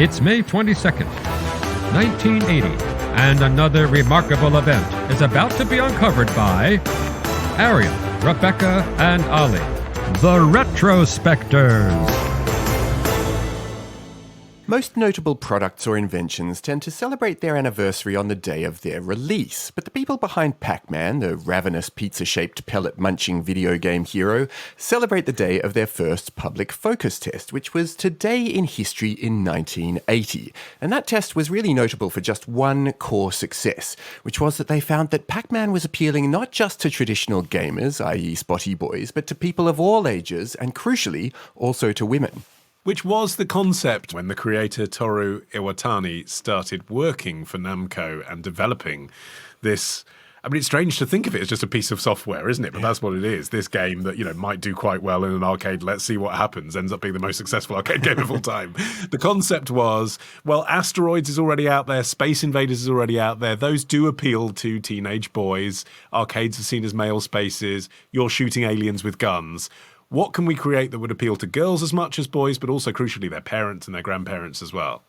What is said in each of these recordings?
It's May 22nd, 1980, and another remarkable event is about to be uncovered by Arion, Rebecca, and Olly, the Retrospectors. Most notable products or inventions tend to celebrate their anniversary on the day of their release, but the people behind Pac-Man, the ravenous pizza-shaped pellet-munching video game hero, celebrate the day of their first public focus test, which was Today in History in 1980. And that test was really notable for just one core success, which was that they found that Pac-Man was appealing not just to traditional gamers, i.e. spotty boys, but to people of all ages, and crucially, also to women. Which was the concept when the creator Toru Iwatani started working for Namco and developing this. I mean, it's strange to think of it as just a piece of software, isn't it? But that's what it is. This game that, might do quite well in an arcade, let's see what happens, ends up being the most successful arcade game of all time. The concept was, well, Asteroids is already out there, Space Invaders is already out there. Those do appeal to teenage boys. Arcades are seen as male spaces. You're shooting aliens with guns. What can we create that would appeal to girls as much as boys, but also crucially their parents and their grandparents as well?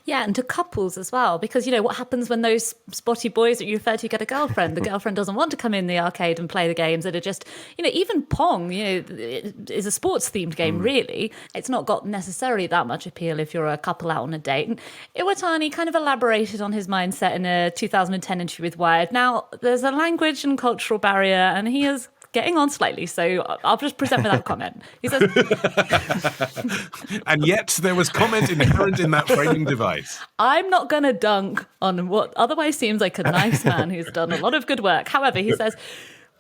Yeah, and to couples as well, because, what happens when those spotty boys that you refer to get a girlfriend? The girlfriend doesn't want to come in the arcade and play the games that are just, even Pong, is a sports-themed game, really. It's not got necessarily that much appeal if you're a couple out on a date. And Iwatani kind of elaborated on his mindset in a 2010 interview with Wired. Now, there's a language and cultural barrier, and he is getting on slightly, so I'll just present with that comment. He says, and yet there was comment inherent in that framing device. I'm not going to dunk on what otherwise seems like a nice man who's done a lot of good work. However, he says,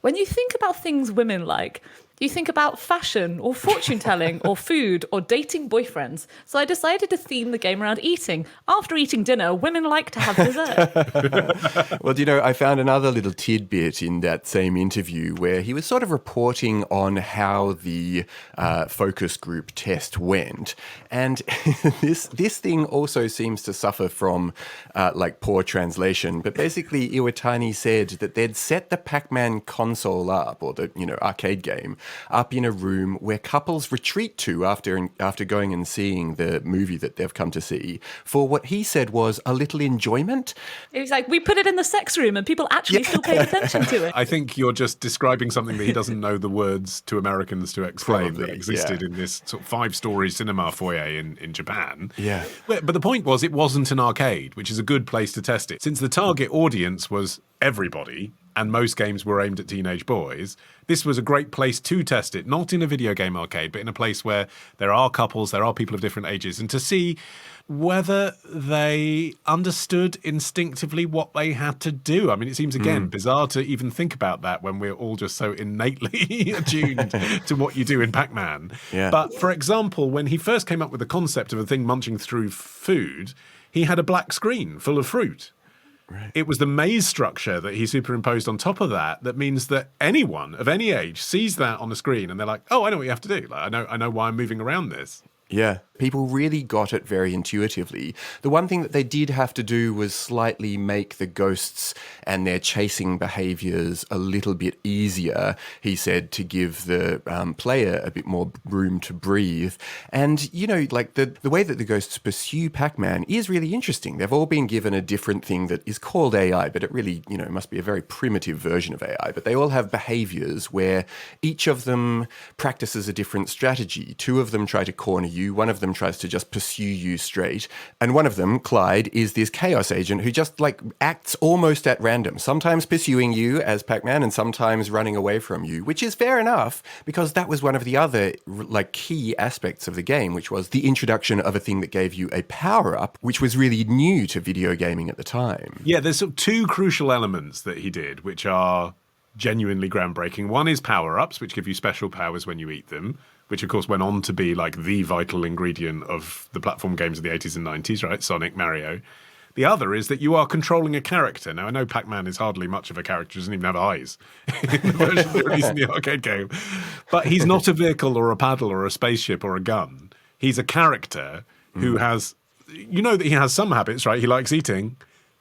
when you think about things women like, you think about fashion or fortune telling or food or dating boyfriends. So I decided to theme the game around eating. After eating dinner, women like to have dessert. Well, I found another little tidbit in that same interview where he was sort of reporting on how the focus group test went. And this thing also seems to suffer from poor translation. But basically, Iwatani said that they'd set the Pac-Man console up, or the arcade game, up in a room where couples retreat to after going and seeing the movie that they've come to see for what he said was a little enjoyment. It was like, we put it in the sex room and people actually still paid attention to it. I think you're just describing something that he doesn't know the words to Americans to explain. Probably, that existed in this sort of 5-story cinema foyer in Japan. Yeah. But the point was, it wasn't an arcade, which is a good place to test it. Since the target audience was everybody, and most games were aimed at teenage boys, this was a great place to test it, not in a video game arcade, but in a place where there are couples, there are people of different ages, and to see whether they understood instinctively what they had to do. I mean, it seems, again, bizarre to even think about that when we're all just so innately attuned to what you do in Pac-Man. Yeah. But, for example, when he first came up with the concept of a thing munching through food, he had a black screen full of fruit. Right. It was the maze structure that he superimposed on top of that means that anyone of any age sees that on the screen and they're like, oh, I know what you have to do. Like, I know why I'm moving around this. Yeah, people really got it very intuitively. The one thing that they did have to do was slightly make the ghosts and their chasing behaviors a little bit easier, he said, to give the player a bit more room to breathe. And, the way that the ghosts pursue Pac-Man is really interesting. They've all been given a different thing that is called AI, but it really, must be a very primitive version of AI. But they all have behaviors where each of them practices a different strategy. 2 of them try to corner you. One of them tries to just pursue you straight. And one of them, Clyde, is this chaos agent who just acts almost at random, sometimes pursuing you as Pac-Man and sometimes running away from you, which is fair enough because that was one of the other key aspects of the game, which was the introduction of a thing that gave you a power-up, which was really new to video gaming at the time. Yeah, there's 2 crucial elements that he did, which are genuinely groundbreaking. One is power-ups, which give you special powers when you eat them, which of course went on to be the vital ingredient of the platform games of the 80s and 90s, right? Sonic, Mario. The other is that you are controlling a character. Now, I know Pac-Man is hardly much of a character, doesn't even have eyes in the version they released in the arcade game. But he's not a vehicle or a paddle or a spaceship or a gun. He's a character who has, that he has some habits, right? He likes eating.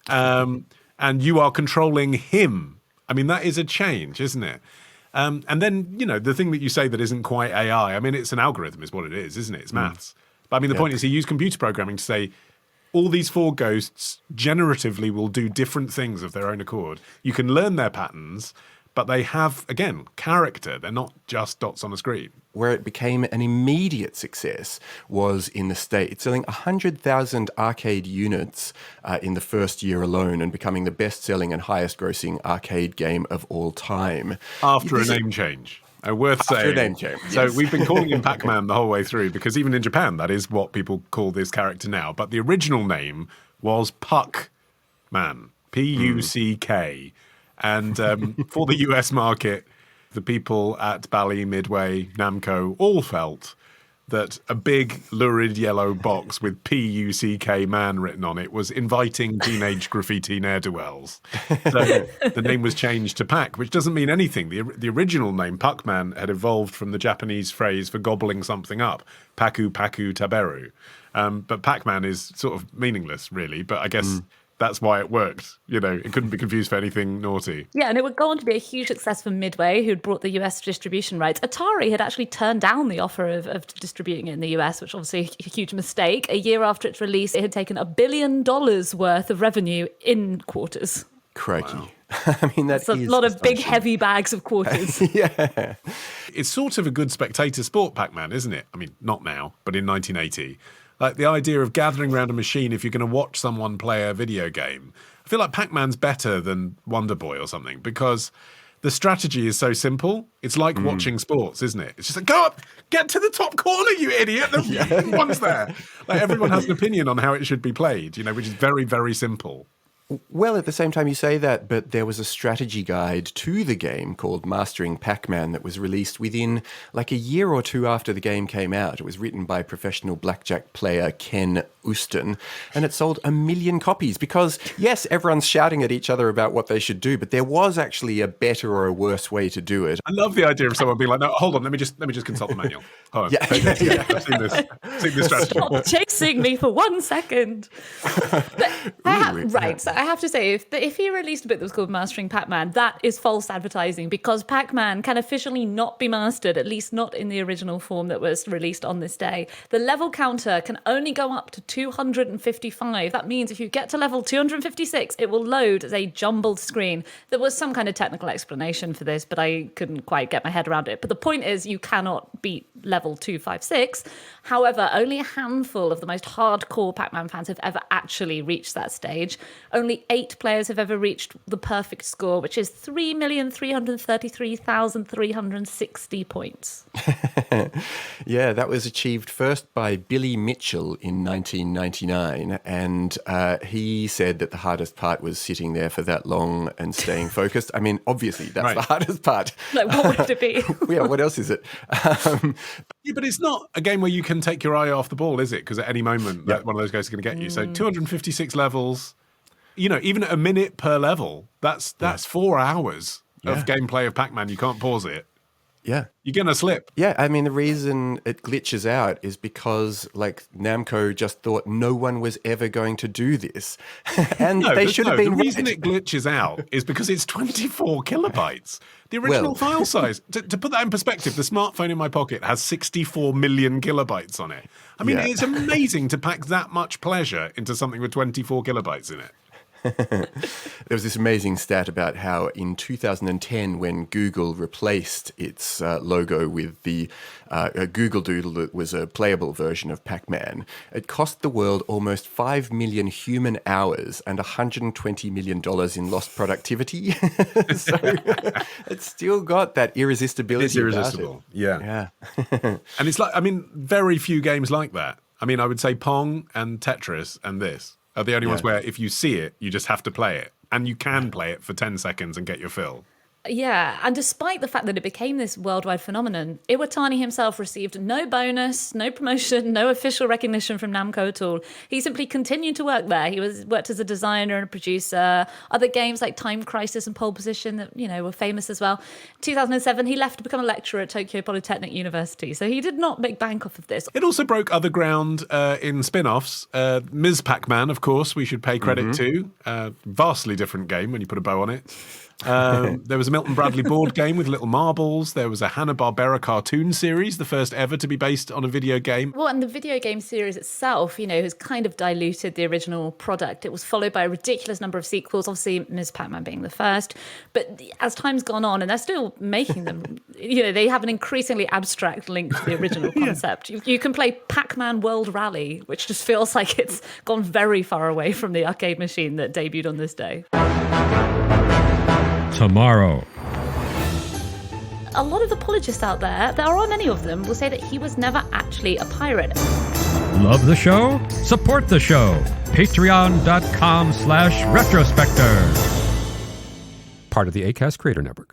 And you are controlling him. I mean, that is a change, isn't it? And then, the thing that you say that isn't quite AI, I mean, it's an algorithm is what it is, isn't it? It's maths. But I mean, the point is he used computer programming to say, all these 4 ghosts generatively will do different things of their own accord. You can learn their patterns, but they have, again, character. They're not just dots on a screen. Where it became an immediate success was in the States, selling 100,000 arcade units in the first year alone and becoming the best-selling and highest-grossing arcade game of all time. After a name change. Worth saying. After a name change, So yes. we've been calling him Pac-Man the whole way through, because even in Japan, that is what people call this character now. But the original name was Puck-Man, P-U-C-K. And for the US market, the people at Bally, Midway, Namco all felt that a big lurid yellow box with P-U-C-K man written on it was inviting teenage graffiti ne'er-do-wells. So the name was changed to Pac, which doesn't mean anything. The original name, Puck-Man, had evolved from the Japanese phrase for gobbling something up, paku paku taberu. But Pac-Man is sort of meaningless, really, but I guess... That's why it worked. You know, it couldn't be confused for anything naughty. Yeah, and it would go on to be a huge success for Midway, who'd brought the US distribution rights. Atari had actually turned down the offer of distributing it in the US, which obviously a huge mistake. A year after its release, it had taken $1 billion worth of revenue in quarters. Crikey. Wow. I mean, that's a lot of big, heavy bags of quarters. Yeah. It's sort of a good spectator sport, Pac-Man, isn't it? I mean, not now, but in 1980. Like the idea of gathering around a machine if you're going to watch someone play a video game. I feel like Pac-Man's better than Wonder Boy or something because the strategy is so simple. It's like watching sports, isn't it? It's just like, go up, get to the top corner, you idiot. One's there. Like everyone has an opinion on how it should be played, you know, which is very, very simple. Well, at the same time you say that, but there was a strategy guide to the game called Mastering Pac-Man that was released within like a year or two after the game came out. It was written by professional blackjack player Ken Uston, and it sold 1 million copies because, yes, everyone's shouting at each other about what they should do, but there was actually a better or a worse way to do it. I love the idea of someone being like, no, hold on, let me just consult the manual. Hold on. Yeah. I've seen this strategy. Stop chasing me for 1 second. Right, so I have to say, if he released a book that was called Mastering Pac-Man, that is false advertising because Pac-Man can officially not be mastered, at least not in the original form that was released on this day. The level counter can only go up to 255. That means if you get to level 256, it will load as a jumbled screen. There was some kind of technical explanation for this, but I couldn't quite get my head around it. But the point is, you cannot beat level 256. However, only a handful of the most hardcore Pac-Man fans have ever actually reached that stage. Only 8 players have ever reached the perfect score, which is 3,333,360 points. Yeah, that was achieved first by Billy Mitchell in 1999, and he said that the hardest part was sitting there for that long and staying focused. I mean, obviously, that's the hardest part. Like, what would it be? Yeah, what else is it? Yeah, but it's not a game where you can take your eye off the ball, is it? Because at any moment, one of those guys is going to get you. So 256 levels, you know, even at a minute per level, that's 4 hours of gameplay of Pac-Man. You can't pause it. Yeah. You're going to slip. Yeah, I mean, the reason it glitches out is because, like, Namco just thought no one was ever going to do this. And they should have been The reason it glitches out is because it's 24 kilobytes. The original file size, to put that in perspective, the smartphone in my pocket has 64 million kilobytes on it. I mean, it's amazing to pack that much pleasure into something with 24 kilobytes in it. There was this amazing stat about how in 2010, when Google replaced its logo with the Google Doodle that was a playable version of Pac-Man, it cost the world almost 5 million human hours and $120 million in lost productivity. So it's still got that irresistibility. It's irresistible. Yeah. And it's like, I mean, very few games like that. I mean, I would say Pong and Tetris and this are the only ones where if you see it, you just have to play it. And you can play it for 10 seconds and get your fill. Yeah, and despite the fact that it became this worldwide phenomenon, Iwatani himself received no bonus, no promotion, no official recognition from Namco at all. He simply continued to work there. He worked as a designer and a producer. Other games like Time Crisis and Pole Position that, you know, were famous as well. 2007, he left to become a lecturer at Tokyo Polytechnic University. So he did not make bank off of this. It also broke other ground in spin-offs. Ms. Pac-Man, of course, we should pay credit to. Vastly different game when you put a bow on it. There was a Milton Bradley board game with little marbles. There was a Hanna-Barbera cartoon series, the first ever to be based on a video game. Well, and the video game series itself, has kind of diluted the original product. It was followed by a ridiculous number of sequels, obviously Ms. Pac-Man being the first. But as time's gone on, and they're still making them, they have an increasingly abstract link to the original concept. You can play Pac-Man World Rally, which just feels like it's gone very far away from the arcade machine that debuted on this day. Tomorrow. A lot of apologists out there are many of them, will say that he was never actually a pirate. Love the show? Support the show. Patreon.com/retrospector. Part of the Acast Creator Network.